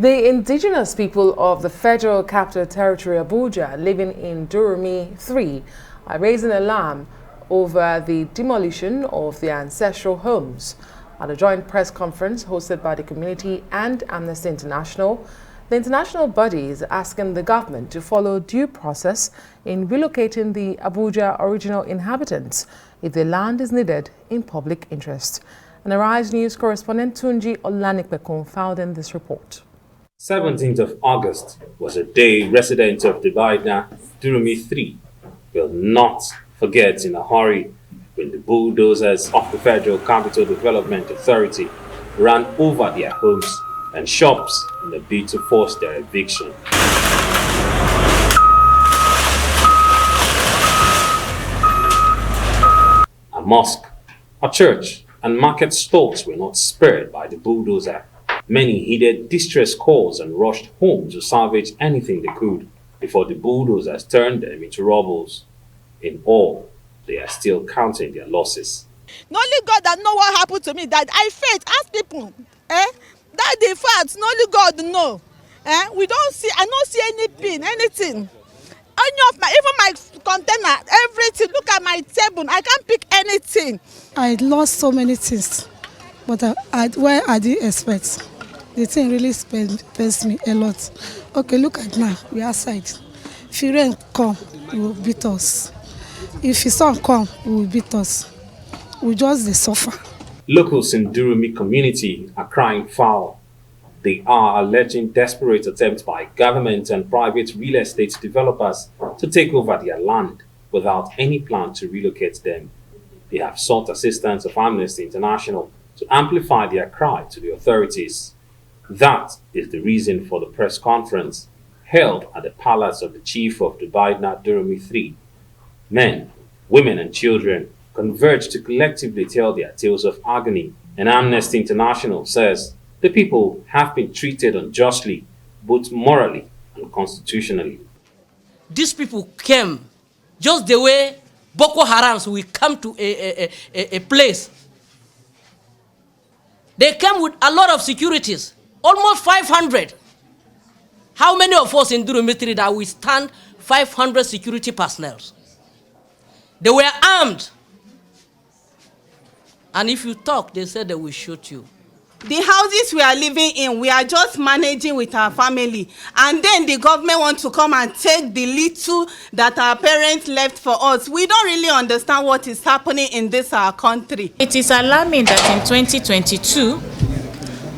The indigenous people of the Federal Capital Territory Abuja living in Durumi 3 are raising alarm over the demolition of their ancestral homes. At a joint press conference hosted by the community and Amnesty International, the international body is asking the government to follow due process in relocating the Abuja original inhabitants if the land is needed in public interest. And Arise News correspondent Tunji Olanikpekun filed in this report. 17th of August was a day residents of Dubaidna, Durumi 3 will not forget in a hurry when the bulldozers of the Federal Capital Development Authority ran over their homes and shops in a bid to force their eviction. A mosque, a church, and market stalls were not spared by the bulldozer. Many heeded distress calls and rushed home to salvage anything they could before the bulldozers turned them into rubble. In all, they are still counting their losses. Only God that know what happened to me, that I faith, ask people, that the facts, only God know. We don't see, I don't see any pin, anything. Any of my, even my container, everything, look at my table, I can't pick anything. I lost so many things, but where I didn't expect. The thing really pains me a lot. Okay, look at now, we are outside. If the rain come, it will beat us. If the sun come, it will beat us. We just suffer. Locals in Durumi community are crying foul. They are alleging desperate attempts by government and private real estate developers to take over their land without any plan to relocate them. They have sought assistance of Amnesty International to amplify their cry to the authorities. That is the reason for the press conference held at the palace of the chief of Dubaidna Durumi 3. Men, women and children converge to collectively tell their tales of agony, and Amnesty International says the people have been treated unjustly, both morally and constitutionally. These people came just the way Boko Harams will come to a place. They came with a lot of securities, almost 500. How many of us in Durumi 3 that we stand 500 security personnel? They were armed. And if you talk, they said they will shoot you. The houses we are living in, we are just managing with our family. And then the government wants to come and take the little that our parents left for us. We don't really understand what is happening in this our country. It is alarming that in 2022,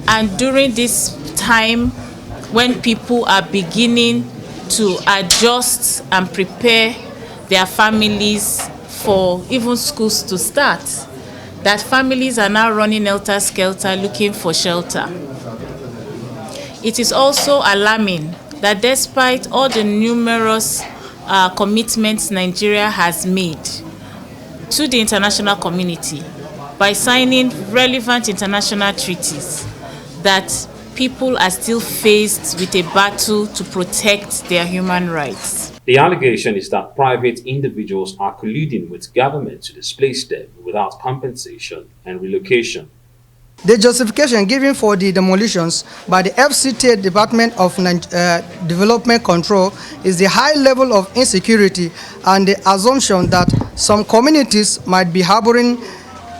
and during this time when people are beginning to adjust and prepare their families for even schools to start, that families are now running helter-skelter looking for shelter. It is also alarming that despite all the numerous commitments Nigeria has made to the international community by signing relevant international treaties, that people are still faced with a battle to protect their human rights. The allegation is that private individuals are colluding with government to displace them without compensation and relocation. The justification given for the demolitions by the FCTA Department of Development Control is the high level of insecurity and the assumption that some communities might be harboring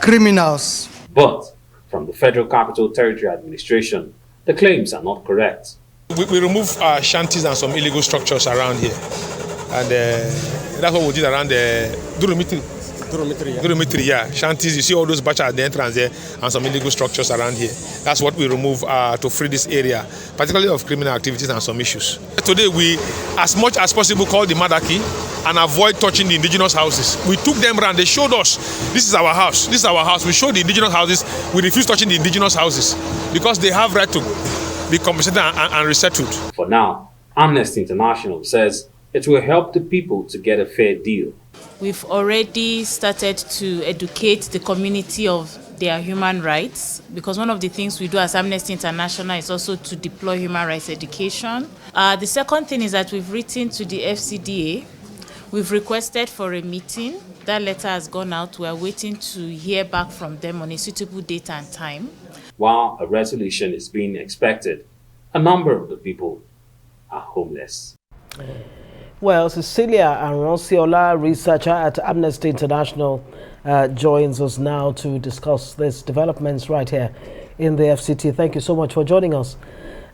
criminals. But from the Federal Capital Territory Administration, the claims are not correct. We remove shanties and some illegal structures around here. And that's what we did around the Durumi 3, yeah. Shanties, you see all those batches at the entrance there and some illegal structures around here. That's what we remove to free this area, particularly of criminal activities and some issues. Today we, as much as possible, call the Madaki and avoid touching the indigenous houses. We took them around, they showed us, this is our house, this is our house. We showed the indigenous houses, we refuse touching the indigenous houses because they have right to be compensated and resettled. For now, Amnesty International says it will help the people to get a fair deal. We've already started to educate the community of their human rights, because one of the things we do as Amnesty International is also to deploy human rights education. The second thing is that we've written to the FCTA. We've requested for a meeting. That letter has gone out. We are waiting to hear back from them on a suitable date and time. While a resolution is being expected, a number of the people are homeless. Well, Cecilia Aransiola, researcher at Amnesty International, joins us now to discuss these developments right here in the FCT. Thank you so much for joining us.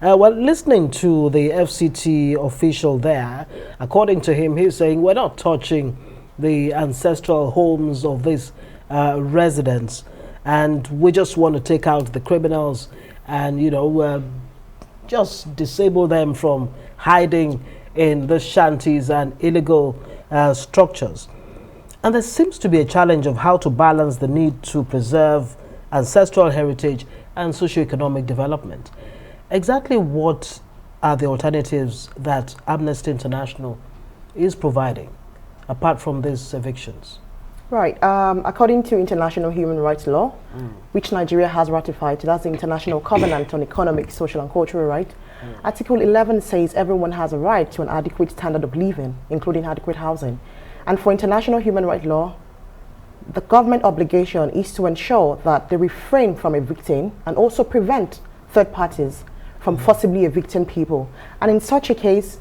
Well, listening to the FCT official there, according to him, he's saying we're not touching the ancestral homes of these residents, and we just want to take out the criminals and, you know, just disable them from hiding in the shanties and illegal structures. And there seems to be a challenge of how to balance the need to preserve ancestral heritage and socioeconomic development. Exactly what are the alternatives that Amnesty International is providing, apart from these evictions? Right. According to international human rights law, which Nigeria has ratified, that's the International Covenant on Economic, Social and Cultural Rights, Article 11 says everyone has a right to an adequate standard of living, including adequate housing. And for international human rights law, the government obligation is to ensure that they refrain from evicting and also prevent third parties from forcibly evicting people. And in such a case,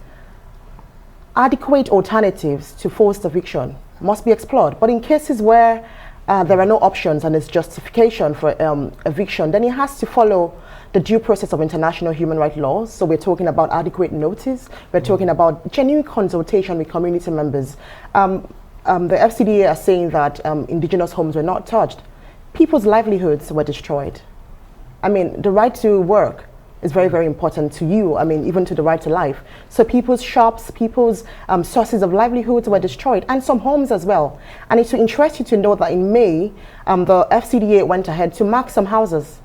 adequate alternatives to forced eviction must be explored. But in cases where there are no options and there's justification for eviction, then it has to follow the due process of international human rights laws. So we're talking about adequate notice, we're talking about genuine consultation with community members. The FCTA are saying that indigenous homes were not touched. People's livelihoods were destroyed. I mean, the right to work is very, very important to you. I mean, even to the right to life. So people's shops, people's sources of livelihoods were destroyed, and some homes as well. And it's to interest you to know that in May, the FCTA went ahead to mark some houses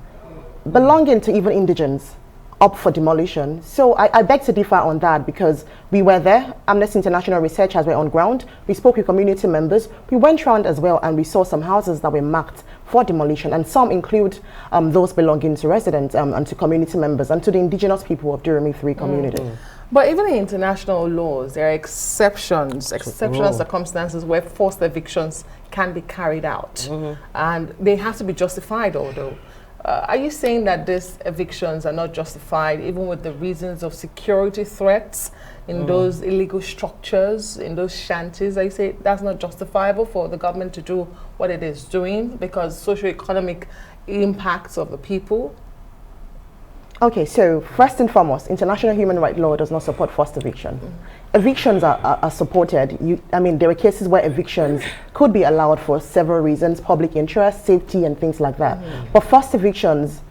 belonging to even indigents up for demolition. So I beg to differ on that, because we were there. Amnesty International researchers were on ground. We spoke with community members. We went around as well, and we saw some houses that were marked for demolition, and some include those belonging to residents and to community members and to the indigenous people of Durumi 3 community. But even in international laws, there are exceptions, circumstances where forced evictions can be carried out. And they have to be justified, although. Are you saying that these evictions are not justified, even with the reasons of security threats in those illegal structures, in those shanties? I say that's not justifiable for the government to do what it is doing because socioeconomic impacts of the people? Okay, so first and foremost, international human rights law does not support forced eviction. Evictions are supported. I mean, there are cases where evictions could be allowed for several reasons, public interest, safety, and things like that. But forced evictions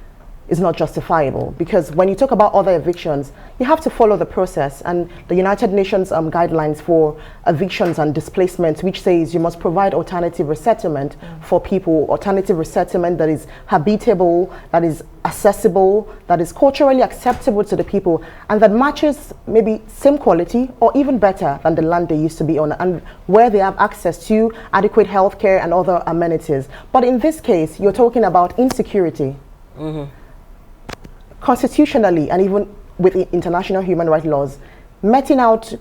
is not justifiable, because when you talk about other evictions, you have to follow the process, and the United Nations guidelines for evictions and displacement, which says you must provide alternative resettlement for people, alternative resettlement that is habitable, that is accessible, that is culturally acceptable to the people, and that matches maybe same quality or even better than the land they used to be on, and where they have access to adequate health care and other amenities. But in this case, you're talking about insecurity. Constitutionally, and even with international human rights laws, meting out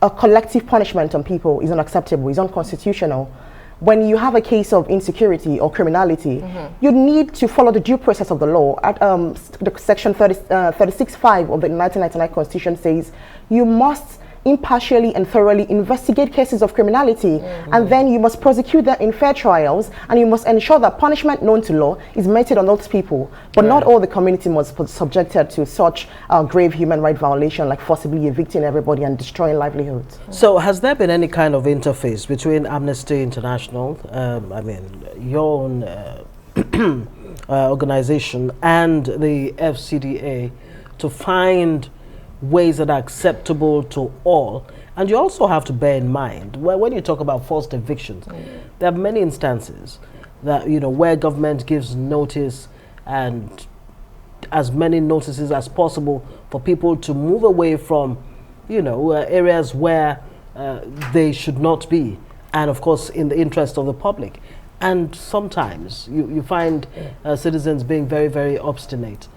a collective punishment on people is unacceptable, is unconstitutional. When you have a case of insecurity or criminality, you need to follow the due process of the law. At the section 36.5 of the 1999 Constitution says you must impartially and thoroughly investigate cases of criminality, and then you must prosecute them in fair trials, and you must ensure that punishment known to law is meted on those people. But not all the community must be subjected to such grave human rights violation, like forcibly evicting everybody and destroying livelihoods. So has there been any kind of interface between Amnesty International, I mean, your own organization, and the FCTA to find ways that are acceptable to all? And you also have to bear in mind, when you talk about forced evictions, there are many instances that, you know, where government gives notice, and as many notices as possible for people to move away from, you know, areas where they should not be, and of course in the interest of the public. And sometimes you find citizens being very, very obstinate.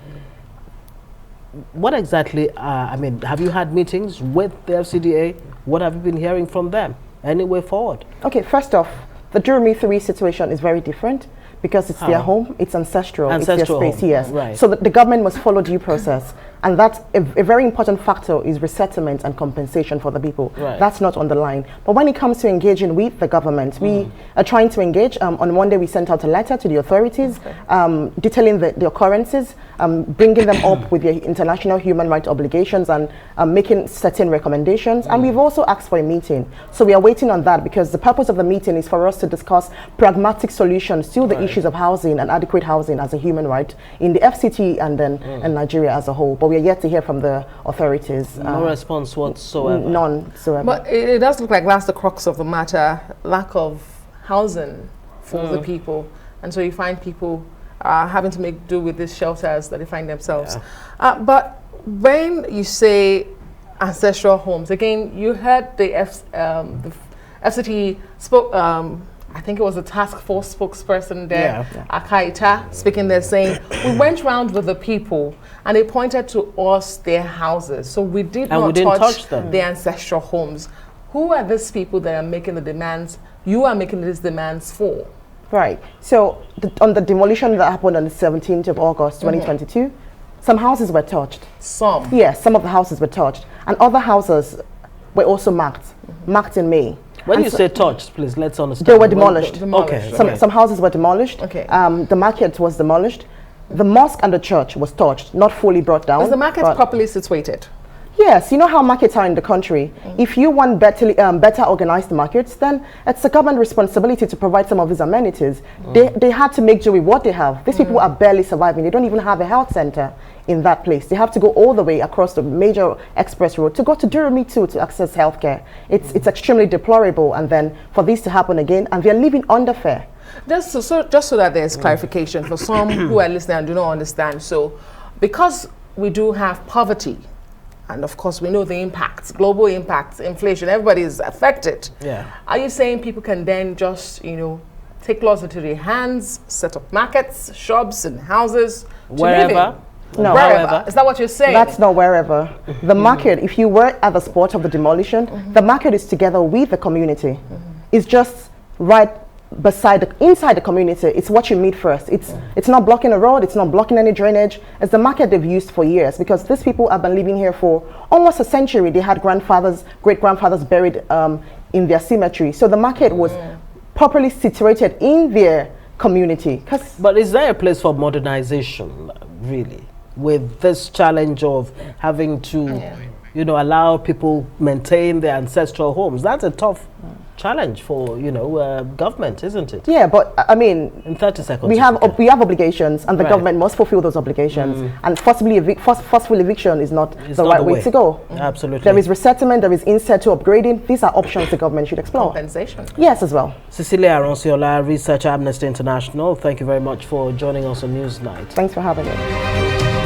What exactly, I mean, have you had meetings with the FCTA? What have you been hearing from them? Any way forward? Okay, first off, the Durumi 3 situation is very different. because it's their home, it's ancestral, it's their space, home. yes. Right. So the government must follow due process. And that's a very important factor is resettlement and compensation for the people. Right. That's not on the line. But when it comes to engaging with the government, we are trying to engage. On Monday, we sent out a letter to the authorities detailing the occurrences, bringing them up with the international human rights obligations and making certain recommendations. And we've also asked for a meeting. So we are waiting on that because the purpose of the meeting is for us to discuss pragmatic solutions to the issues of housing and adequate housing as a human right in the FCT and then in Nigeria as a whole. But we are yet to hear from the authorities. No response whatsoever. None whatsoever. But it does look like that's the crux of the matter, lack of housing for the people. And so you find people having to make do with these shelters that they find themselves. But when you say ancestral homes, again, you heard the FCT spoke, I think it was a task force spokesperson there, Akaita, speaking there saying, we went round with the people and they pointed to us their houses. So we did not touch the ancestral homes. Who are these people that are making the demands? You are making these demands for? Right. So on the demolition that happened on the 17th of August, 2022, some houses were touched. Some? Yes, some of the houses were touched. And other houses were also marked in May. When you say touched, please, let's understand. They were demolished. Okay. Some houses were demolished. Okay. The market was demolished. The mosque and the church was touched, not fully brought down. Was the market properly situated? Yes, you know how markets are in the country. If you want better organized markets, then it's the government responsibility to provide some of these amenities. They had to make do with what they have. These people are barely surviving. They don't even have a health center in that place. They have to go all the way across the major express road to go to Durumi too to access healthcare. It's extremely deplorable, and then for this to happen again, and they're living under fare. Just so that there's clarification for some who are listening and do not understand. So, because we do have poverty, and of course we know the impacts, global impacts, inflation, everybody is affected. Yeah. Are you saying people can then just, take laws into their hands, set up markets, shops and houses to live in? No, wherever. Is that what you're saying? That's not wherever. The market, if you were at the spot of the demolition, the market is together with the community. It's just right beside, inside the community. It's what you meet first. It's not blocking a road. It's not blocking any drainage. It's the market they've used for years because these people have been living here for almost a century. They had grandfathers, great-grandfathers buried in their cemetery. So the market was properly situated in their community. But is there a place for modernization, really, with this challenge of having to, allow people maintain their ancestral homes? That's a tough challenge for, government, isn't it? Yeah, but I mean, in 30 seconds, we have obligations, and the government must fulfill those obligations. And forceful eviction is not the right way to go. Absolutely. There is resettlement, there is in-situ upgrading. These are options the government should explore. Compensation. Yes, as well. Cecilia Aransiola, researcher, Amnesty International. Thank you very much for joining us on Newsnight. Thanks for having me.